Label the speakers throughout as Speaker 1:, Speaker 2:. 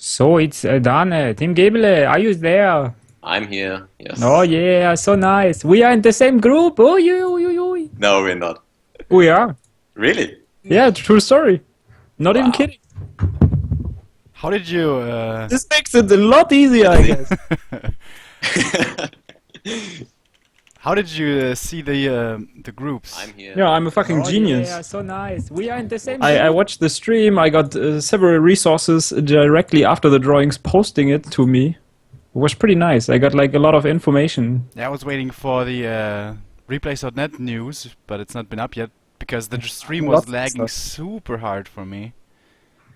Speaker 1: So it's done. Tim Gable, are you there?
Speaker 2: I'm here,
Speaker 1: Oh
Speaker 2: yes.
Speaker 1: yeah, so nice. We are in the same group. Oh, you.
Speaker 2: No, we're not.
Speaker 1: We are.
Speaker 2: Really?
Speaker 1: Yeah, true story. Not even
Speaker 2: Wow.
Speaker 1: kidding.
Speaker 3: How did you
Speaker 1: This makes it a lot easier, I guess.
Speaker 3: how did you see the groups?
Speaker 2: I'm here.
Speaker 1: Yeah, I'm a fucking
Speaker 3: Oh,
Speaker 1: genius.
Speaker 3: yeah,
Speaker 1: So nice. We are in the same I watched the stream. I got several resources directly after the drawings posting it to me. It was pretty nice. I got like a lot of information.
Speaker 3: Yeah, I was waiting for the replays.net news, but it's not been up yet because the stream was
Speaker 1: Lots of
Speaker 3: lagging
Speaker 1: stuff.
Speaker 3: super hard for me.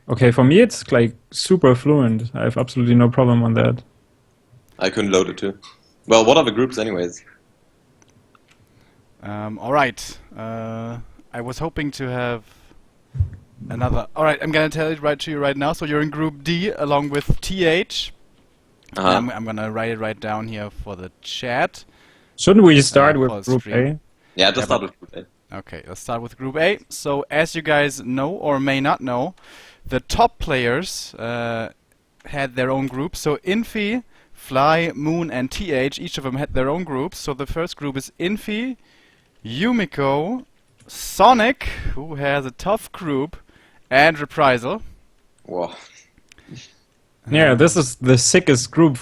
Speaker 1: Okay, for me it's like super fluent. I have absolutely no problem on that.
Speaker 2: I couldn't load it too. Well, what are the groups anyways?
Speaker 3: All right. I was hoping to have another. All right, I'm gonna tell it right to you right now. So you're in Group D along with TH.
Speaker 2: Uh-huh.
Speaker 3: I'm gonna write it right down here for the chat.
Speaker 1: Shouldn't we start
Speaker 3: for
Speaker 1: with
Speaker 3: the
Speaker 1: Group
Speaker 3: stream.
Speaker 1: A?
Speaker 2: Yeah, just
Speaker 3: Yeah,
Speaker 2: start with group A.
Speaker 3: Okay, let's start with Group A. So as you guys know or may not know, the top players had their own groups. So Infi, Fly, Moon, and TH, each of them had their own groups. So the first group is Infi, Yumiko, Sonic, who has a tough group, and Reprisal.
Speaker 2: Wow.
Speaker 1: Yeah, this is the sickest group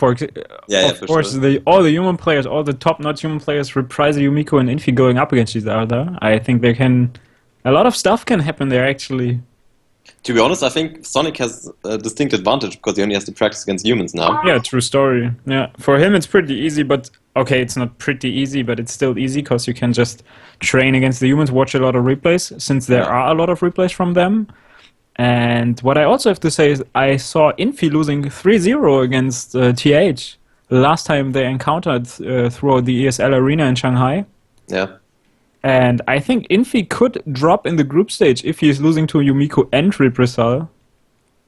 Speaker 2: Yeah,
Speaker 1: of
Speaker 2: for
Speaker 1: course
Speaker 2: sure.
Speaker 1: all the human players, all the top not human players, Reprisal, Yumiko and Infi going up against each other. I think a lot of stuff can happen there actually.
Speaker 2: To be honest, I think Sonic has a distinct advantage because he only has to practice against humans now.
Speaker 1: Yeah, true story. Yeah, for him it's pretty easy, but okay, it's not pretty easy, but it's still easy because you can just train against the humans, watch a lot of replays since there
Speaker 2: Yeah.
Speaker 1: are a lot of replays from them. And what I also have to say is I saw Infi losing 3-0 against TH the last time they encountered throughout the ESL arena in Shanghai.
Speaker 2: Yeah.
Speaker 1: And I think Infi could drop in the group stage if he's losing to Yumiko and Reprisal.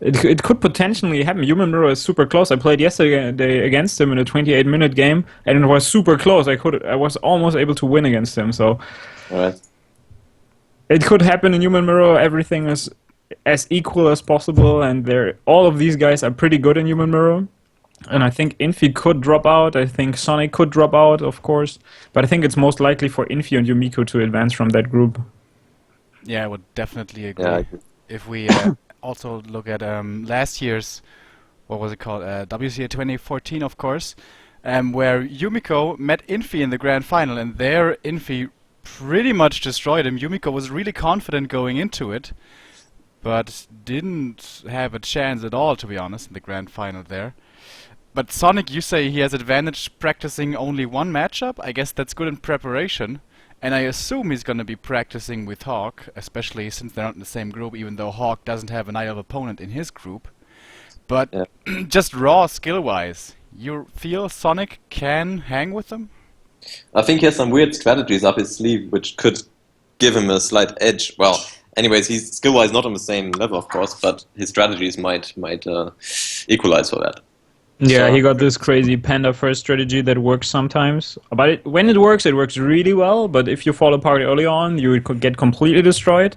Speaker 1: It could potentially happen. Human Mirror is super close. I played yesterday against him in a 28-minute game, and it was super close. I was almost able to win against him. So
Speaker 2: Alright.
Speaker 1: it could happen in Human Mirror. Everything is as equal as possible, and all of these guys are pretty good in Human Mirror. And I think Infi could drop out. I think Sonic could drop out, of course. But I think it's most likely for Infi and Yumiko to advance from that group.
Speaker 3: Yeah, I would definitely agree.
Speaker 2: Yeah.
Speaker 3: If we also look at last year's, what was it called, WCA 2014, of course, where Yumiko met Infi in the grand final, and there Infi pretty much destroyed him. Yumiko was really confident going into it, but didn't have a chance at all, to be honest, in the grand final there. But Sonic, you say he has advantage practicing only one matchup? I guess that's good in preparation. And I assume he's gonna be practicing with Hawk, especially since they're not in the same group, even though Hawk doesn't have an ideal opponent in his group. But
Speaker 2: Yeah.
Speaker 3: just raw skill-wise, you feel Sonic can hang with them?
Speaker 2: I think he has some weird strategies up his sleeve which could give him a slight edge. Well, anyways, he's skill-wise not on the same level, of course, but his strategies might equalize for that.
Speaker 1: Yeah,
Speaker 2: So-
Speaker 1: he got this crazy panda first strategy that works sometimes. But when it works really well. But if you fall apart early on, you could get completely destroyed.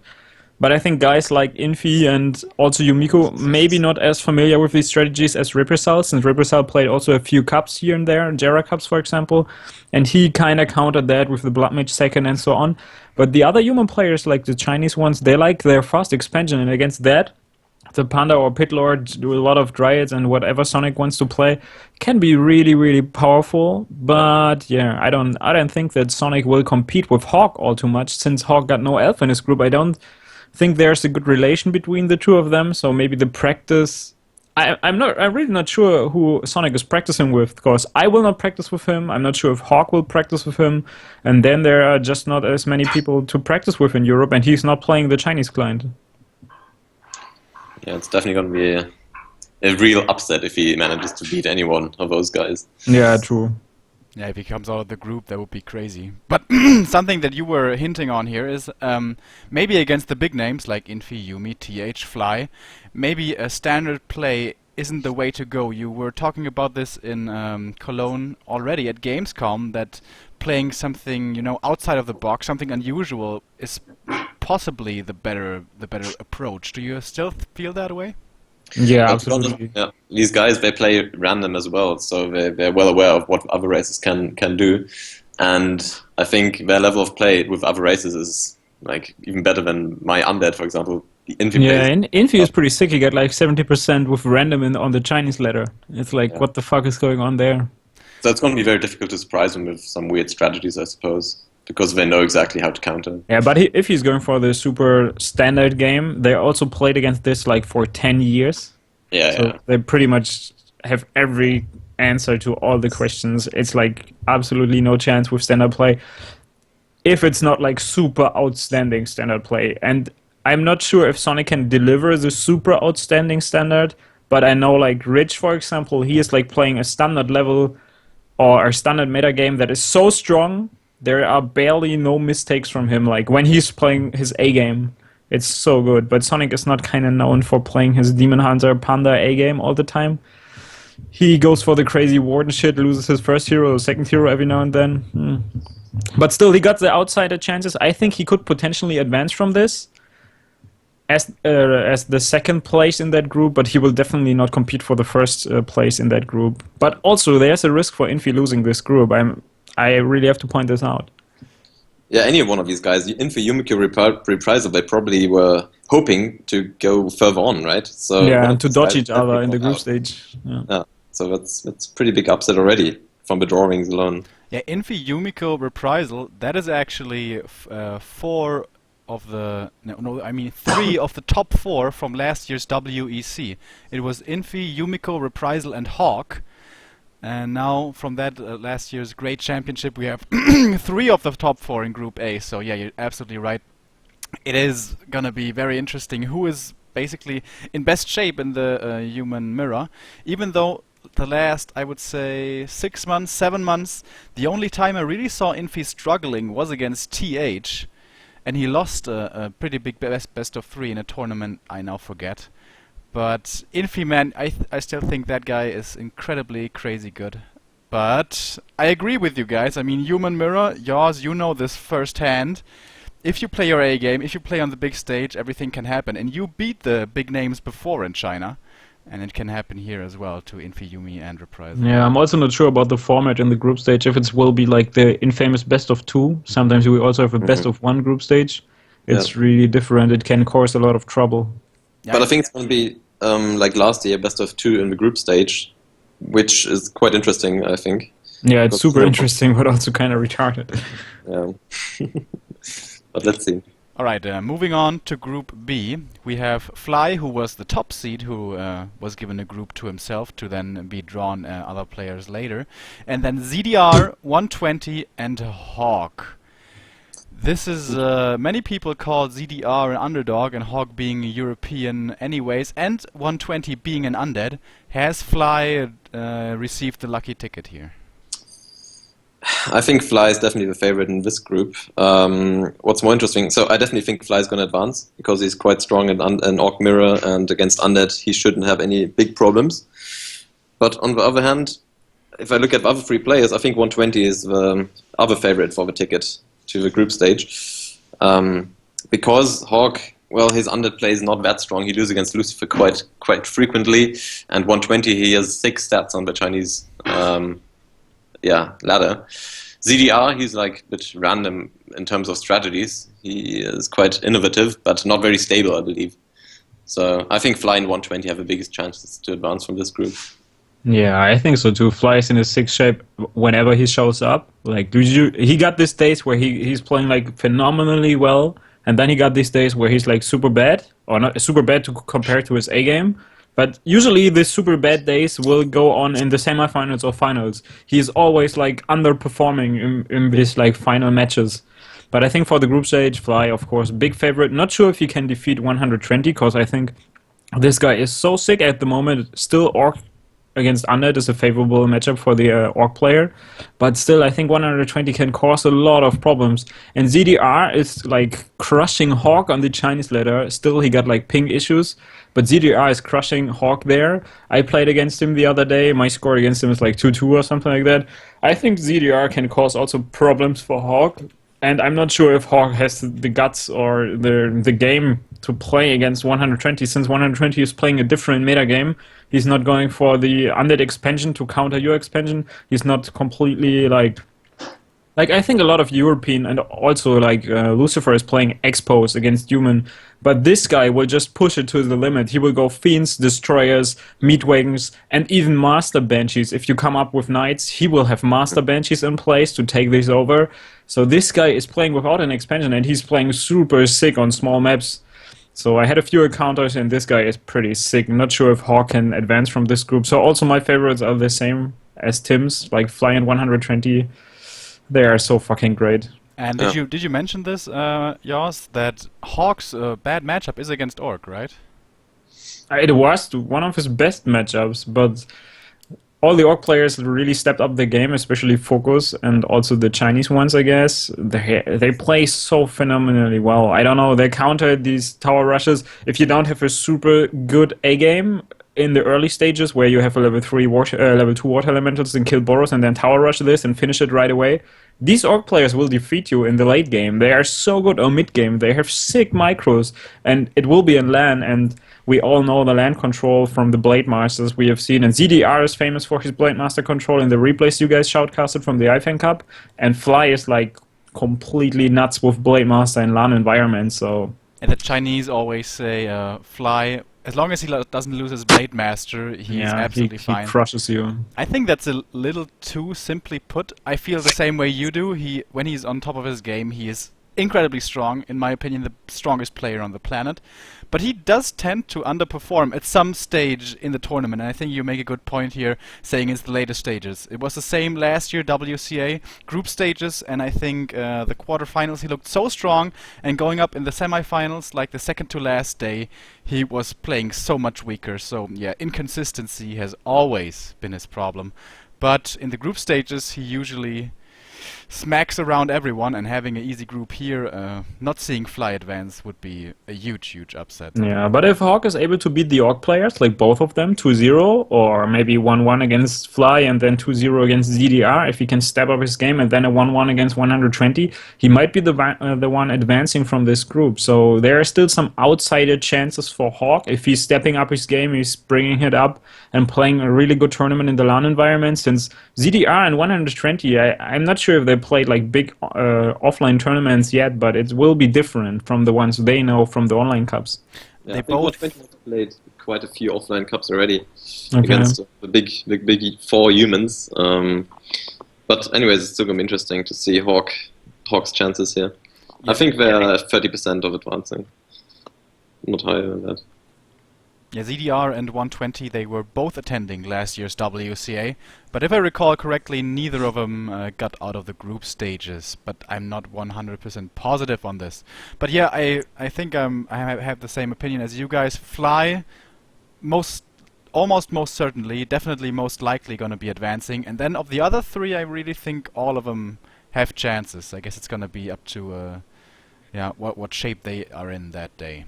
Speaker 1: But I think guys like Infi and also Yumiko maybe not as familiar with these strategies as Reprisal, since Reprisal played also a few cups here and there, Jera Cups for example, and he kind of countered that with the Blood Mage second and so on. But the other human players, like the Chinese ones, they like their fast expansion, and against that, the Panda or Pit Lord do a lot of Dryads, and whatever Sonic wants to play can be really powerful. But yeah, I don't think that Sonic will compete with Hawk all too much, since Hawk got no Elf in his group. I don't think there's a good relation between the two of them, so maybe the practice. I'm really not sure who Sonic is practicing with, because I will not practice with him. I'm not sure if Hawk will practice with him, and then there are just not as many people to practice with in Europe, and he's not playing the Chinese client.
Speaker 2: Yeah, it's definitely going to be a real upset if he manages to beat any one of those guys.
Speaker 1: Yeah, true.
Speaker 3: Yeah, if he comes out of the group, that would be crazy. But something that you were hinting on here is maybe against the big names like Infi, Yumi, TH, Fly, maybe a standard play isn't the way to go. You were talking about this in Cologne already at Gamescom, that playing something, you know, outside of the box, something unusual, is possibly the better approach. Do you still feel that way?
Speaker 1: Yeah,
Speaker 2: But to be honest,
Speaker 1: absolutely.
Speaker 2: yeah, these guys they play random as well, so they're well aware of what other races can do, and I think their level of play with other races is like even better than my undead, for example. The Infi
Speaker 1: Yeah,
Speaker 2: plays.
Speaker 1: Infi is pretty sick. You get like 70% with random on the Chinese ladder. It's like,
Speaker 2: Yeah.
Speaker 1: what the fuck is going on there?
Speaker 2: So it's going to be very difficult to surprise them with some weird strategies, I suppose, because they know exactly how to counter.
Speaker 1: Yeah, but if he's going for the super standard game, they also played against this like for 10 years.
Speaker 2: Yeah,
Speaker 1: So
Speaker 2: yeah.
Speaker 1: they pretty much have every answer to all the questions. It's like absolutely no chance with standard play if it's not like super outstanding standard play. And I'm not sure if Sonic can deliver the super outstanding standard, but I know like Rich, for example, he is like playing a standard level or a standard meta game that is so strong. There are barely no mistakes from him. Like when he's playing his A game, it's so good. But Sonic is not kind of known for playing his Demon Hunter Panda A game all the time. He goes for the crazy warden shit, loses his first hero, second hero every now and then. But still, he got the outsider chances. I think he could potentially advance from this as the second place in that group, but he will definitely not compete for the first place in that group. But also, there's a risk for Infi losing this group. I really have to point this out.
Speaker 2: Yeah, any one of these guys, Infi, Yumiko, Reprisal, they probably were hoping to go further on, right? So
Speaker 1: Yeah,
Speaker 2: one
Speaker 1: and
Speaker 2: of
Speaker 1: to
Speaker 2: these
Speaker 1: dodge
Speaker 2: guys
Speaker 1: each other
Speaker 2: definitely
Speaker 1: in the
Speaker 2: got
Speaker 1: group
Speaker 2: out.
Speaker 1: stage. Yeah.
Speaker 2: Yeah, so that's pretty big upset already from the drawings alone.
Speaker 3: Yeah, Infi Yumiko Reprisal, that is actually four of the I mean three of the top four from last year's WEC. It was Infi, Yumiko, Reprisal, and Hawk. And now from that last year's Great Championship, we have three of the top four in Group A. So yeah, you're absolutely right. It is gonna be very interesting who is basically in best shape in the human mirror, even though the last, I would say, 6 months, 7 months, the only time I really saw Infi struggling was against TH, and he lost a pretty big best of 3 in a tournament I now forget. But Infi, man, I still think that guy is incredibly crazy good. But I agree with you guys. I mean, human mirror, yours, you know this firsthand. If you play your A game, if you play on the big stage, everything can happen. And you beat the big names before in China. And it can happen here as well to Infi, Yumi, and Reprisal.
Speaker 1: Yeah, I'm also not sure about the format in the group stage. If it will be like the infamous best of two, sometimes we also have a best of one group stage. It's really different. It can cause a lot of trouble.
Speaker 3: Yeah,
Speaker 2: But I think it's going to be like last year, best of 2 in the group stage, which is quite interesting, I think.
Speaker 1: Yeah, it's
Speaker 2: But
Speaker 1: super
Speaker 2: no-
Speaker 1: interesting, but also kind of retarded.
Speaker 2: Yeah. But let's see.
Speaker 3: Alright, moving on to Group B, we have Fly, who was the top seed, who was given a group to himself to then be drawn other players later. And then ZDR, 120, and Hawk. This is, many people call ZDR an underdog, and Hawk being a European anyways, and 120 being an undead. Has Fly received the lucky ticket here?
Speaker 2: I think Fly is definitely the favorite in this group. What's more interesting, so I definitely think Fly is going to advance because he's quite strong in Orc Mirror, and against Undead he shouldn't have any big problems. But on the other hand, if I look at the other 3 players, I think 120 is the other favorite for the ticket to the group stage. Because Hawk, well, his Undead play is not that strong. He loses against Lucifer quite frequently, and 120 he has 6 stats on the Chinese ladder. ZDR, he's like a bit random in terms of strategies. He is quite innovative, but not very stable, I believe. So I think Fly and 120 have the biggest chances to advance from this group.
Speaker 1: Yeah, I think so too. Fly is in his 6 shape whenever he shows up. Like, he got these days where he's playing like phenomenally well, and then he got these days where he's like super bad, or not super bad to compare to his A game. But usually these super bad days will go on in the semifinals or finals. He's always like underperforming in his like final matches. But I think for the group stage, Fly, of course, big favorite. Not sure if he can defeat 120, because I think this guy is so sick at the moment. Still, Orc against Undead is a favorable matchup for the Orc player. But still, I think 120 can cause a lot of problems. And ZDR is like crushing Hawk on the Chinese ladder. Still, he got like ping issues. But ZDR is crushing Hawk there. I played against him the other day. My score against him is like 2-2 or something like that. I think ZDR can cause also problems for Hawk. And I'm not sure if Hawk has the guts or the game to play against 120, since 120 is playing a different meta game. He's not going for the undead expansion to counter your expansion. He's not completely like I think a lot of European and also like Lucifer is playing Expos against human, but this guy will just push it to the limit. He will go Fiends, Destroyers, Meatwagons, and even Master Banshees. If you come up with Knights, he will have Master Banshees in place to take this over. So this guy is playing without an expansion, and he's playing super sick on small maps. So I had a few encounters, and this guy is pretty sick. Not sure if Hawk can advance from this group. So also my favorites are the same as Tim's, like Fly and 120. They are so fucking great.
Speaker 3: And did you mention this, Yoss, that Hawk's bad matchup is against Orc, right?
Speaker 1: It was one of his best matchups, but all the Orc players really stepped up the game, especially Focus and also the Chinese ones, I guess. They play so phenomenally well. I don't know, they countered these tower rushes. If you don't have a super good A game in the early stages where you have a level 2 water elementals and kill Boros and then tower rush this and finish it right away, these Orc players will defeat you in the late game. They are so good, or mid game. They have sick micros, and it will be in LAN, and we all know the LAN control from the Blade Masters we have seen, and ZDR is famous for his Blade Master control in the replays you guys shoutcasted from the IFAN Cup, and Fly is like completely nuts with Blade Master in LAN environments, so...
Speaker 3: And the Chinese always say, Fly, as long as he doesn't lose his Blade Master, he's absolutely fine.
Speaker 1: He crushes you.
Speaker 3: I think that's a little too simply put. I feel the same way you do. When he's on top of his game, he is incredibly strong, in my opinion, the strongest player on the planet. But he does tend to underperform at some stage in the tournament, and I think you make a good point here, saying it's the later stages. It was the same last year, WCA group stages, and I think the quarterfinals he looked so strong, and going up in the semifinals, like the second to last day, he was playing so much weaker. So yeah, inconsistency has always been his problem. But in the group stages, he usually smacks around everyone, and having an easy group here, not seeing Fly advance would be a huge upset.
Speaker 1: Yeah, but if Hawk is able to beat the Orc players, like both of them, 2-0, or maybe 1-1 against Fly and then 2-0 against ZDR, if he can step up his game and then a 1-1 against 120, he might be the one advancing from this group. So there are still some outsider chances for Hawk. If he's stepping up his game, he's bringing it up and playing a really good tournament in the LAN environment, since ZDR and 120, I'm not sure if they played like big offline tournaments yet, but it will be different from the ones they know from the online cups.
Speaker 2: Yeah,
Speaker 3: They
Speaker 2: I think
Speaker 3: both
Speaker 2: 120 played quite a few offline cups already against the big four humans. But anyways, it's still going to be interesting to see Hawk's chances here.
Speaker 3: Yeah.
Speaker 2: I think they're at 30% of advancing, not higher than that.
Speaker 3: Yeah, ZDR and 120, they were both attending last year's WCA, but if I recall correctly, neither of them got out of the group stages, but I'm not 100% positive on this. But yeah, I think I have the same opinion as you guys. Fly, almost most certainly, definitely most likely going to be advancing, and then of the other three, I really think all of them have chances. I guess it's going to be up to what shape they are in that day.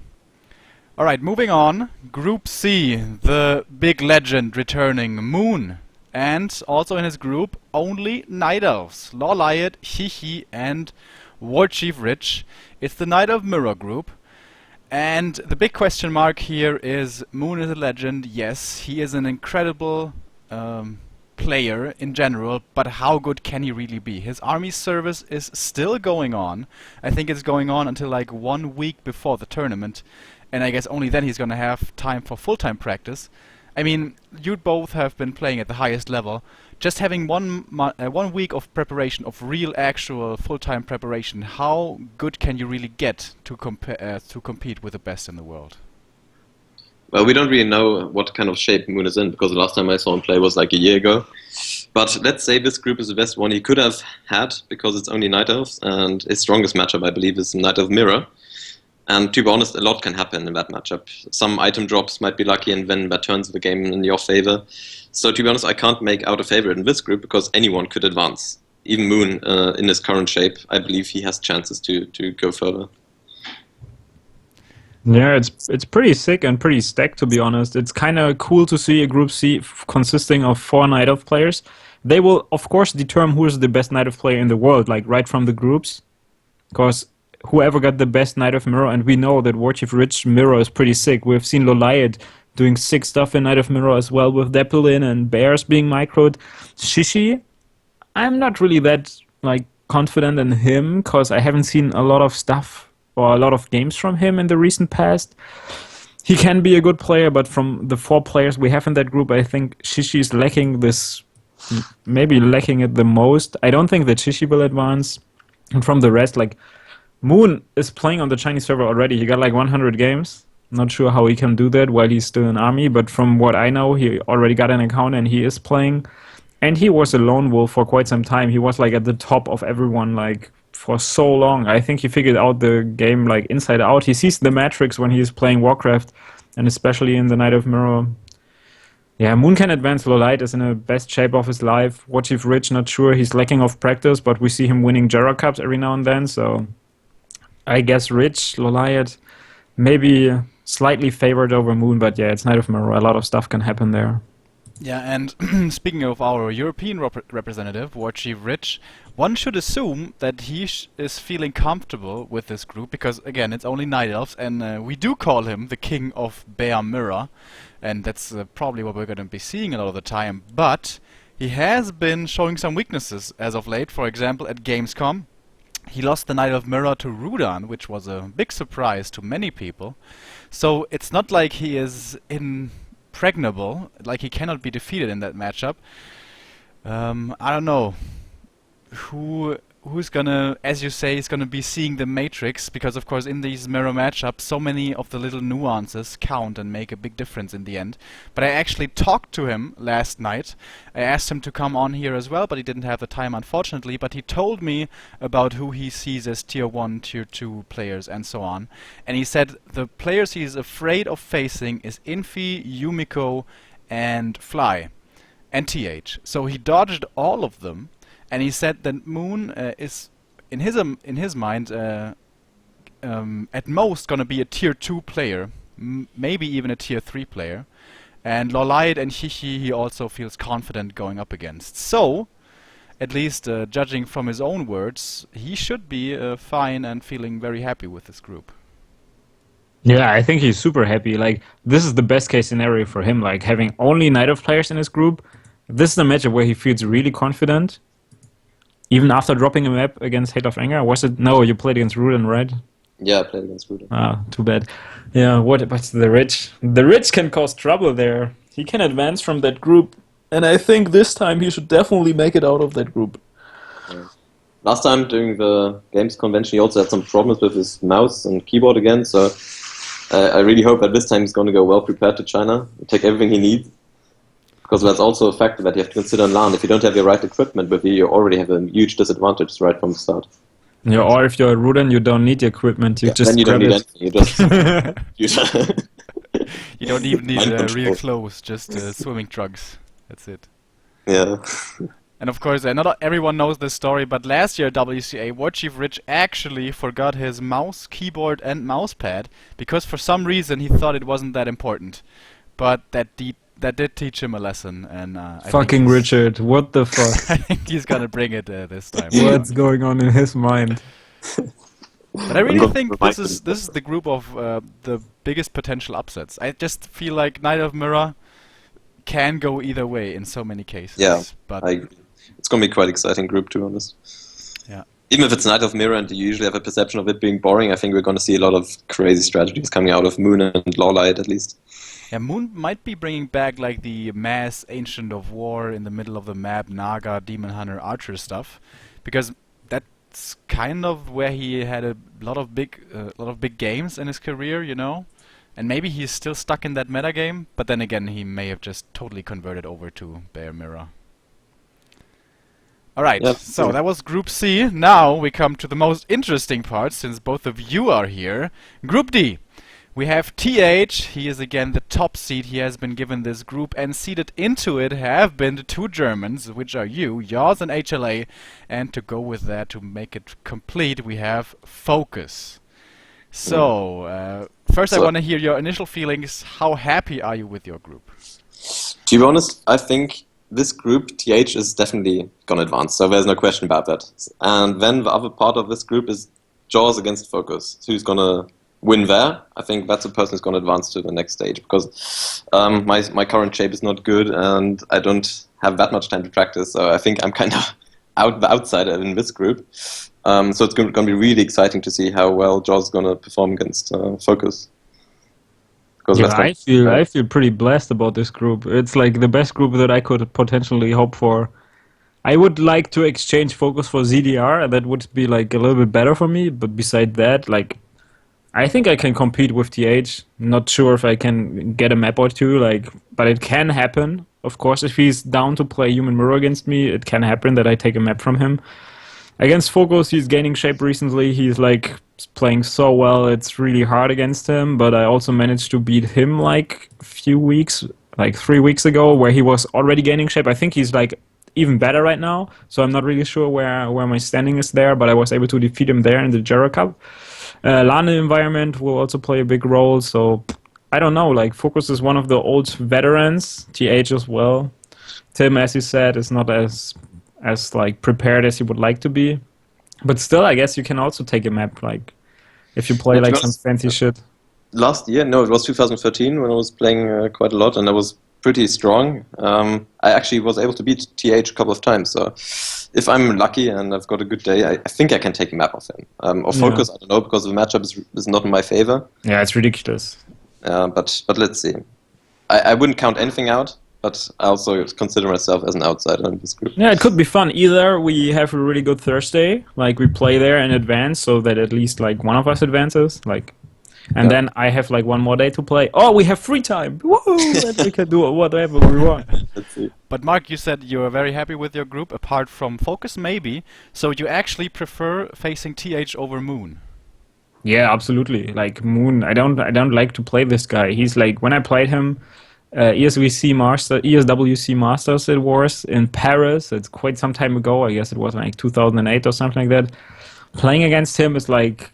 Speaker 3: Alright, moving on. Group C, the big legend returning, Moon. And also in his group, only Night Elves. Lawliot, Hihi, and War Chief Rich. It's the Night Elf Mirror group. And the big question mark here is, Moon is a legend, yes, he is an incredible player in general, but how good can he really be? His army service is still going on. I think it's going on until like 1 week before the tournament. And I guess only then he's going to have time for full-time practice. I mean, you both have been playing at the highest level. Just having 1 week of preparation, of real, actual, full-time preparation, how good can you really get to compete with the best in the world?
Speaker 2: Well, we don't really know what kind of shape Moon is in, because the last time I saw him play was like a year ago. But let's say this group is the best one he could have had, because it's only Night Elves, and his strongest matchup, I believe, is Night Elf Mirror. And to be honest, a lot can happen in that matchup. Some item drops might be lucky, and then that turns the game in your favor. So to be honest, I can't make out a favorite in this group, because anyone could advance. Even Moon, in his current shape, I believe he has chances to go further.
Speaker 1: Yeah, it's pretty sick and pretty stacked, to be honest. It's kind of cool to see a Group C consisting of 4 Night Elf players. They will, of course, determine who is the best Night Elf player in the world, like right from the groups. Because whoever got the best Knight of Mirror, and we know that Warchief Rich Mirror is pretty sick. We've seen Loliot doing sick stuff in Knight of Mirror as well, with Deppelin and Bears being microed. Shishi, I'm not really that confident in him, because I haven't seen a lot of stuff or a lot of games from him in the recent past. He can be a good player, but from the 4 players we have in that group, I think Shishi is lacking this, maybe lacking it the most. I don't think that Shishi will advance. And from the rest, Moon is playing on the Chinese server already. He got 100 games. Not sure how he can do that while he's still in army, but from what I know, he already got an account and he is playing. And he was a lone wolf for quite some time. He was at the top of everyone for so long. I think he figured out the game inside out. He sees the metrics when he is playing Warcraft, and especially in the Knight of Mirror. Yeah, Moon can advance. Lolight is in the best shape of his life. Warchief Rich, not sure. He's lacking of practice, but we see him winning Jera Cups every now and then. So I guess Rich, Loliot, maybe slightly favored over Moon, but yeah, it's Knight of Mirror. A lot of stuff can happen there.
Speaker 3: Yeah, and speaking of our European representative, Warchief Rich, one should assume that he is feeling comfortable with this group, because again, it's only Night Elves, and we do call him the king of Bear Mirror, and that's probably what we're going to be seeing a lot of the time. But he has been showing some weaknesses as of late. For example, at Gamescom, he lost the Knight of Mirror to Rudan, which was a big surprise to many people. So it's not like he is impregnable, like he cannot be defeated in that matchup. I don't know who's gonna, as you say, is gonna be seeing the matrix, because of course in these mirror matchups so many of the little nuances count and make a big difference in the end. But I actually talked to him last night. I asked him to come on here as well, but he didn't have the time, unfortunately. But he told me about who he sees as tier 1, tier 2 players and so on. And he said the players he's afraid of facing is Infi, Yumiko and Fly and TH. So he dodged all of them. And he said that Moon is, in his mind, at most gonna be a tier 2 player, maybe even a tier 3 player. And Loliot and Hihi he also feels confident going up against. So, at least judging from his own words, he should be fine and feeling very happy with this group.
Speaker 1: Yeah, I think he's super happy. This is the best case scenario for him. Having only Night Elf players in his group, this is a matchup where he feels really confident. Even after dropping a map against Hate of Anger? Was it? No, you played against Rudan, right?
Speaker 2: Yeah, I played against Rudan.
Speaker 1: Ah, too bad. Yeah, what about the Rich? The Rich can cause trouble there. He can advance from that group, and I think this time he should definitely make it out of that group.
Speaker 2: Yeah. Last time during the games convention, he also had some problems with his mouse and keyboard again, so I really hope that this time he's going to go well prepared to China, take everything he needs. Because that's also a factor that you have to consider in LAN. If you don't have the right equipment with you, you already have a huge disadvantage right from the start.
Speaker 1: Yeah, or if you're a Rudan, you don't need the equipment. You just
Speaker 2: then you don't need
Speaker 1: it.
Speaker 2: anything. You just
Speaker 3: You don't even need real clothes, just swimming trunks. That's it.
Speaker 2: Yeah.
Speaker 3: And of course, not everyone knows this story, but last year at WCA, Warchief Rich actually forgot his mouse, keyboard and mousepad, because for some reason he thought it wasn't that important. But that did teach him a lesson, and
Speaker 1: fucking Richard, what the fuck?
Speaker 3: I think he's gonna bring it this time.
Speaker 1: What's going on in his mind?
Speaker 3: But I really think this is the group of the biggest potential upsets. I just feel like Knight of Mirror can go either way in so many cases.
Speaker 2: Yeah,
Speaker 3: but
Speaker 2: I agree. It's going to be quite exciting group, to be honest.
Speaker 3: Yeah.
Speaker 2: Even if it's Knight of Mirror and you usually have a perception of it being boring, I think we're going to see a lot of crazy strategies coming out of Moon and Lawlight, at least.
Speaker 3: Yeah, Moon might be bringing back the mass Ancient of War in the middle of the map, Naga, Demon Hunter, Archer stuff, because that's kind of where he had a lot of big games in his career, you know. And maybe he's still stuck in that meta game, but then again, he may have just totally converted over to Bear Mirror. Alright,
Speaker 2: yep.
Speaker 3: So that was Group C. Now we come to the most interesting part, since both of you are here. Group D. We have TH, he is again the top seed, he has been given this group, and seeded into it have been the 2 Germans, which are you, YAWS and HLA, and to go with that, to make it complete, we have Focus. So, first I want to hear your initial feelings. How happy are you with your group?
Speaker 2: To be honest, I think this group, TH, is definitely going to advance, so there's no question about that. And then the other part of this group is Jaws against Focus. So who's gonna win there? I think that's the person who's gonna advance to the next stage because my current shape is not good and I don't have that much time to practice. So I think I'm kind of the outsider in this group. So it's going to be really exciting to see how well Jaws is going to perform against Focus.
Speaker 1: Yeah, I feel pretty blessed about this group. It's like the best group that I could potentially hope for. I would like to exchange Focus for ZDR. That would be like a little bit better for me. But beside that, like I think I can compete with TH. Not sure if I can get a map or two. Like, but it can happen. Of course, if he's down to play Human Mirror against me, it can happen that I take a map from him. Against Focus, he's gaining shape recently. He's like playing so well. It's really hard against him. But I also managed to beat him like a few weeks, like 3 weeks ago, where he was already gaining shape. I think he's like even better right now. So I'm not really sure where my standing is there. But I was able to defeat him there in the Jera Cup. LAN environment will also play a big role. So I don't know. Like Focus is one of the old veterans. TH as well. Tim, as you said, is not as like prepared as you would like to be, but still I guess you can also take a map like if you play like some fancy shit.
Speaker 2: Last year, no, it was 2013 when I was playing quite a lot and I was pretty strong. I actually was able to beat TH a couple of times, so if I'm lucky and I've got a good day, I think I can take a map of him. Or Focus, I don't know, because the matchup is not in my favor.
Speaker 1: Yeah, it's ridiculous.
Speaker 2: But let's see. I wouldn't count anything out, but I also consider myself as an outsider in this group.
Speaker 1: Yeah, it could be fun. Either we have a really good Thursday, like we play there in advance, so that at least like one of us advances, like, and then I have like one more day to play. Oh, we have free time! Woo! And we can do whatever we want.
Speaker 2: Let's see.
Speaker 3: But Mark, you said you are very happy with your group, apart from Focus, maybe. So you actually prefer facing TH over Moon?
Speaker 1: Yeah, absolutely. Like Moon, I don't like to play this guy. He's like when I played him. ESWC Masters it was in Paris. It's quite some time ago. I guess it was like 2008 or something like that. Playing against him is like,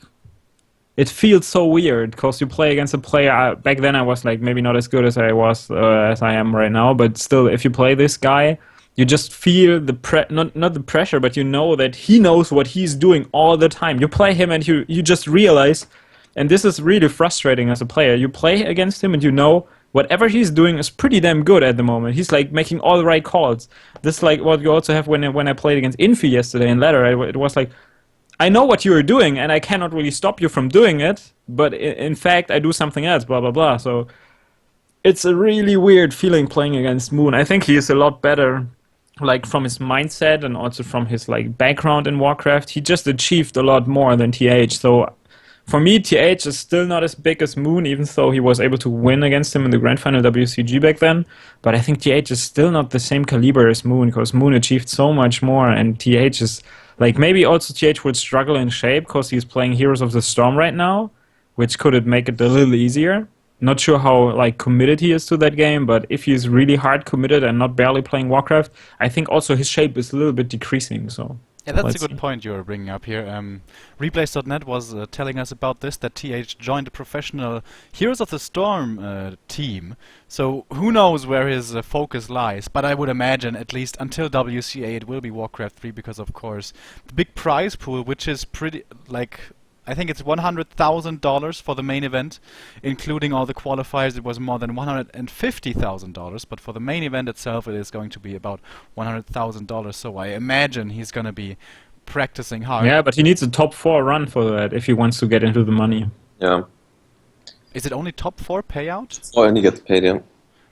Speaker 1: it feels so weird because you play against a player. Back then I was like maybe not as good as I was as I am right now, but still, if you play this guy, you just feel the not the pressure, but you know that he knows what he's doing all the time. You play him and you just realize, and this is really frustrating as a player. You play against him and you know. Whatever he's doing is pretty damn good at the moment. He's like making all the right calls. This is like what you also have when I played against Infi yesterday in ladder. It was like, I know what you are doing and I cannot really stop you from doing it, but in fact I do something else, blah, blah, blah. So it's a really weird feeling playing against Moon. I think he is a lot better, like from his mindset and also from his like background in Warcraft. He just achieved a lot more than TH. So for me, TH is still not as big as Moon, even though he was able to win against him in the Grand Final WCG back then. But I think TH is still not the same caliber as Moon, because Moon achieved so much more, and TH is... Like, maybe also TH would struggle in shape, because he's playing Heroes of the Storm right now, which could make it a little easier. Not sure how like committed he is to that game, but if he's really hard committed and not barely playing Warcraft, I think also his shape is a little bit decreasing, so...
Speaker 3: Yeah, that's a good point you're bringing up here. Replays.net was telling us about this, that TH joined a professional Heroes of the Storm team. So who knows where his focus lies. But I would imagine, at least until WCA, it will be Warcraft 3, because of course the big prize pool, which is pretty, like, I think it's $100,000 for the main event, including all the qualifiers. It was more than $150,000, but for the main event itself, it is going to be about $100,000. So I imagine he's going to be practicing hard.
Speaker 1: Yeah, but he needs a top 4 run for that if he wants to get into the money.
Speaker 2: Yeah.
Speaker 3: Is it only top 4 payout?
Speaker 2: Or only gets paid, yeah.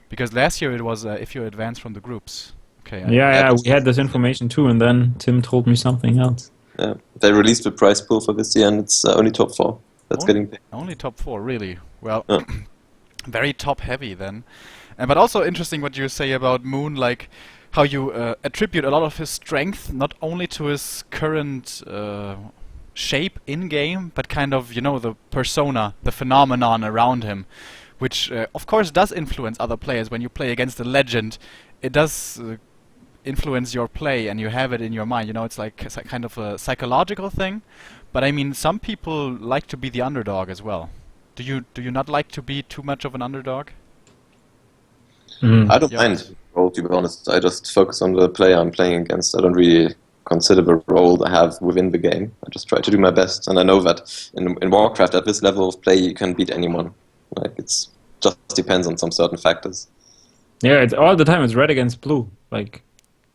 Speaker 3: Because last year it was if you advance from the groups. Okay.
Speaker 1: Yeah, we had this information too, and then Tim told me something else.
Speaker 2: Yeah, they released the prize pool for this year, and it's only top 4 that's getting paid.
Speaker 3: Only top 4, really? Well, very top heavy then. But also interesting what you say about Moon, like how you attribute a lot of his strength not only to his current shape in game, but kind of, you know, the persona, the phenomenon around him, which of course does influence other players. When you play against a legend, it does influence your play, and you have it in your mind. You know, it's like kind of a psychological thing. But I mean, some people like to be the underdog as well. Do you not like to be too much of an underdog?
Speaker 2: I don't mind, to be honest. I just focus on the player I'm playing against. I don't really considerable role I have within the game. I just try to do my best, and I know that in Warcraft at this level of play you can beat anyone. Like it's just depends on some certain factors.
Speaker 1: Yeah, it's all the time. It's red against blue. Like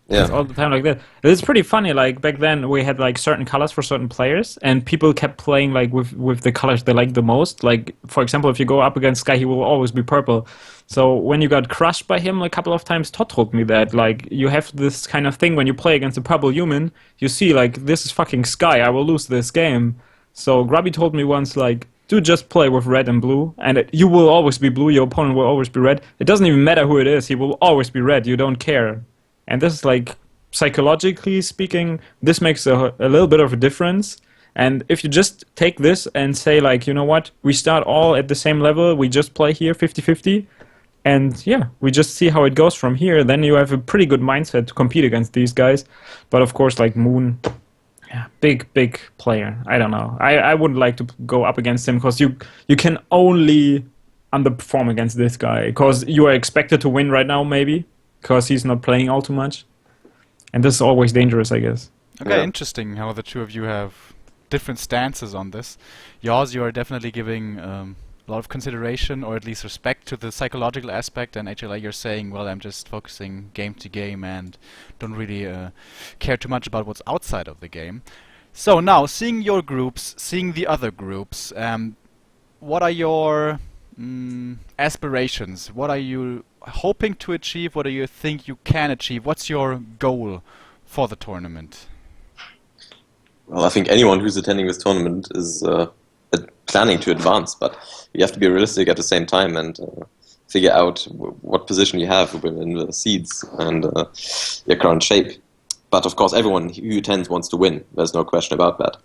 Speaker 1: it's all the time like that. It's pretty funny. Like back then, we had like certain colors for certain players, and people kept playing like with the colors they liked the most. Like for example, if you go up against Sky, he will always be purple. So when you got crushed by him a couple of times, Todd told me that like you have this kind of thing when you play against a purple human. You see like this is fucking Sky. I will lose this game. So Grubby told me once like, do just play with red and blue, and you will always be blue. Your opponent will always be red. It doesn't even matter who it is. He will always be red. You don't care. And this is like, psychologically speaking, this makes a little bit of a difference. And if you just take this and say like, you know what, we start all at the same level, we just play here 50-50, and yeah, we just see how it goes from here, then you have a pretty good mindset to compete against these guys. But of course, like Moon, yeah, big player. I don't know. I wouldn't like to go up against him because you can only underperform against this guy because you are expected to win right now, maybe. Because he's not playing all too much. And this is always dangerous, I guess.
Speaker 3: Okay, interesting how the two of you have different stances on this. YAWS, you are definitely giving a lot of consideration, or at least respect, to the psychological aspect, and HLA, you're saying, well, I'm just focusing game to game and don't really care too much about what's outside of the game. So now, seeing your groups, seeing the other groups, what are your aspirations? What are you hoping to achieve? What do you think you can achieve? What's your goal for the tournament?
Speaker 2: Well, I think anyone who's attending this tournament is planning to advance, but you have to be realistic at the same time and figure out what position you have within the seeds and your current shape. But of course, everyone who attends wants to win. There's no question about that.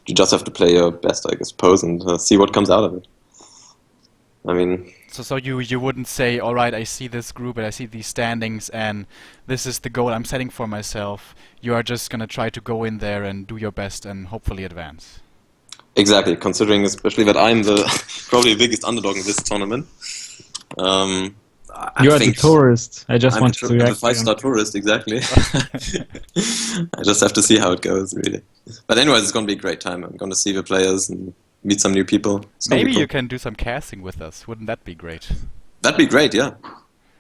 Speaker 2: You just have to play your best, I suppose, and see what comes out of it. I mean...
Speaker 3: So you wouldn't say, all right, I see this group and I see these standings and this is the goal I'm setting for myself. You are just going to try to go in there and do your best and hopefully advance.
Speaker 2: Exactly, considering especially that I'm the probably the biggest underdog in this tournament.
Speaker 1: You are the tourist. I just want to react.
Speaker 2: I'm a five-star tourist, exactly. I just have to see how it goes, really. But anyways, it's going to be a great time. I'm going to see the players and meet some new people.
Speaker 3: Maybe you can do some casting with us. Wouldn't that be great?
Speaker 2: That'd be great, yeah.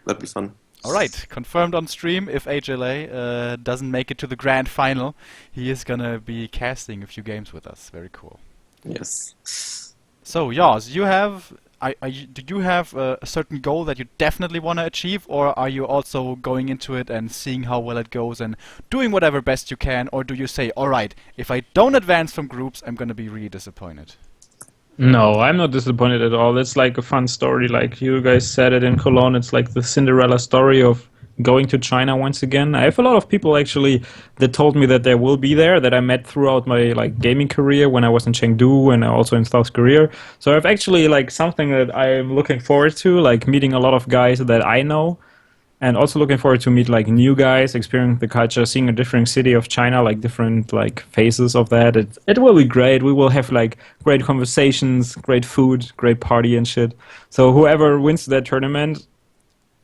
Speaker 2: That'd be fun.
Speaker 3: Alright, confirmed on stream. If HLA doesn't make it to the grand final, he is gonna be casting a few games with us. Very cool.
Speaker 2: Yes.
Speaker 3: So, YAWS, you have... do you have a certain goal that you definitely want to achieve, or are you also going into it and seeing how well it goes and doing whatever best you can, or do you say, alright, if I don't advance from groups, I'm gonna be really disappointed?
Speaker 1: No, I'm not disappointed at all. It's like a fun story. Like you guys said it in Cologne, it's like the Cinderella story of going to China once again. I have a lot of people actually that told me that they will be there, that I met throughout my like gaming career when I was in Chengdu and also in South Korea. So I've actually like something that I'm looking forward to, like meeting a lot of guys that I know, and also looking forward to meet like new guys, experiencing the culture, seeing a different city of China, like different like phases of that. It will be great. We will have like great conversations, great food, great party and shit. So whoever wins that tournament,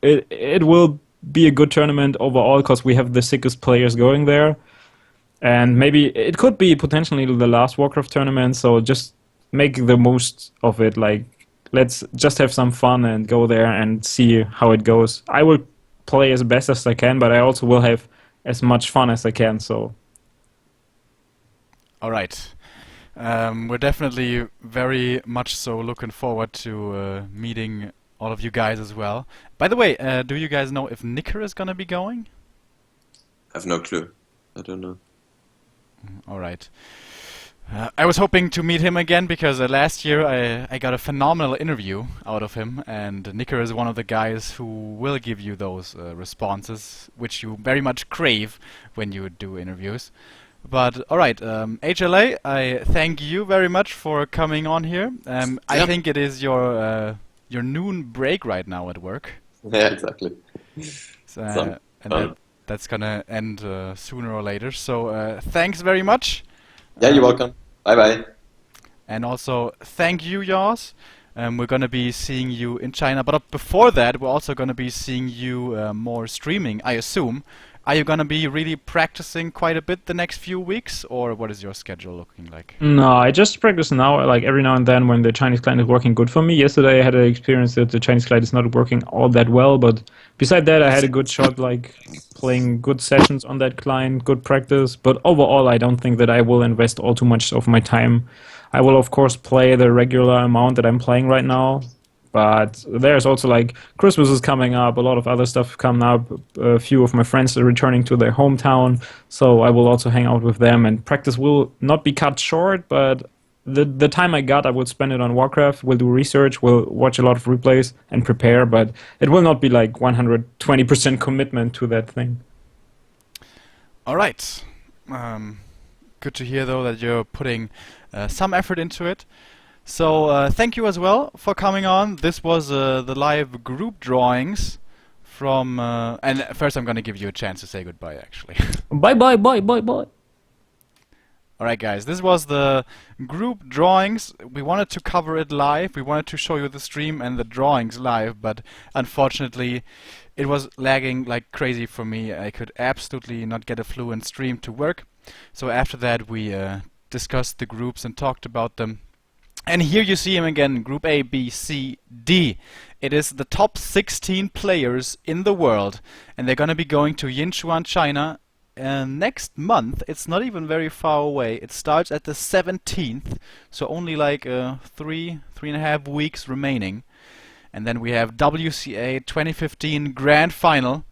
Speaker 1: it will be a good tournament overall because we have the sickest players going there. And maybe it could be potentially the last Warcraft tournament, so just make the most of it. Like, let's just have some fun and go there and see how it goes. I will play as best as I can, but I also will have as much fun as I can, so...
Speaker 3: Alright. We're definitely very much so looking forward to meeting all of you guys as well. By the way, do you guys know if Nicker is gonna be going?
Speaker 2: I have no clue. I don't know.
Speaker 3: Alright. I was hoping to meet him again because last year I got a phenomenal interview out of him, and Nicker is one of the guys who will give you those responses, which you very much crave when you do interviews. But alright, HLA, I thank you very much for coming on here. I think it is your noon break right now at work.
Speaker 2: Yeah, exactly.
Speaker 3: So, that's gonna end sooner or later. So thanks very much.
Speaker 2: Yeah, you're welcome. Bye-bye.
Speaker 3: And also, thank you, YAWS. We're going to be seeing you in China. But before that, we're also going to be seeing you more streaming, I assume. Are you gonna be really practicing quite a bit the next few weeks, or what is your schedule looking like?
Speaker 1: No, I just practice now, like every now and then when the Chinese client is working good for me. Yesterday I had an experience that the Chinese client is not working all that well, but beside that I had a good shot, like playing good sessions on that client, good practice. But overall, I don't think that I will invest all too much of my time. I will of course play the regular amount that I'm playing right now. But there's also like Christmas is coming up, a lot of other stuff coming up. A few of my friends are returning to their hometown, so I will also hang out with them. And practice will not be cut short, but the time I got, I will spend it on Warcraft. We'll do research, we'll watch a lot of replays and prepare. But it will not be like 120% commitment to that thing.
Speaker 3: All right. Good to hear though that you're putting some effort into it. So thank you as well for coming on. This was the live group drawings from... and first I'm going to give you a chance to say goodbye, actually.
Speaker 1: Bye bye bye bye bye.
Speaker 3: Alright guys, this was the group drawings. We wanted to cover it live. We wanted to show you the stream and the drawings live, but unfortunately it was lagging like crazy for me. I could absolutely not get a fluent stream to work. So after that we discussed the groups and talked about them. And here you see him again, Group A, B, C, D. It is the top 16 players in the world, and they're going to be going to Yinchuan, China next month. It's not even very far away. It starts at the 17th, so only like 3.5 weeks remaining. And then we have WCA 2015 Grand Final.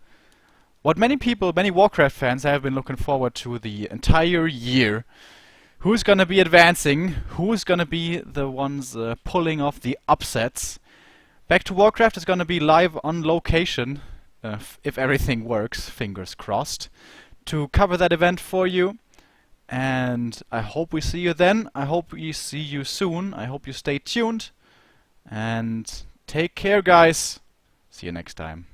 Speaker 3: What many people, many Warcraft fans have been looking forward to the entire year. Who's going to be advancing? Who's going to be the ones pulling off the upsets? Back to Warcraft is going to be live on location, if everything works, fingers crossed, to cover that event for you. And I hope we see you then. I hope we see you soon. I hope you stay tuned. And take care, guys. See you next time.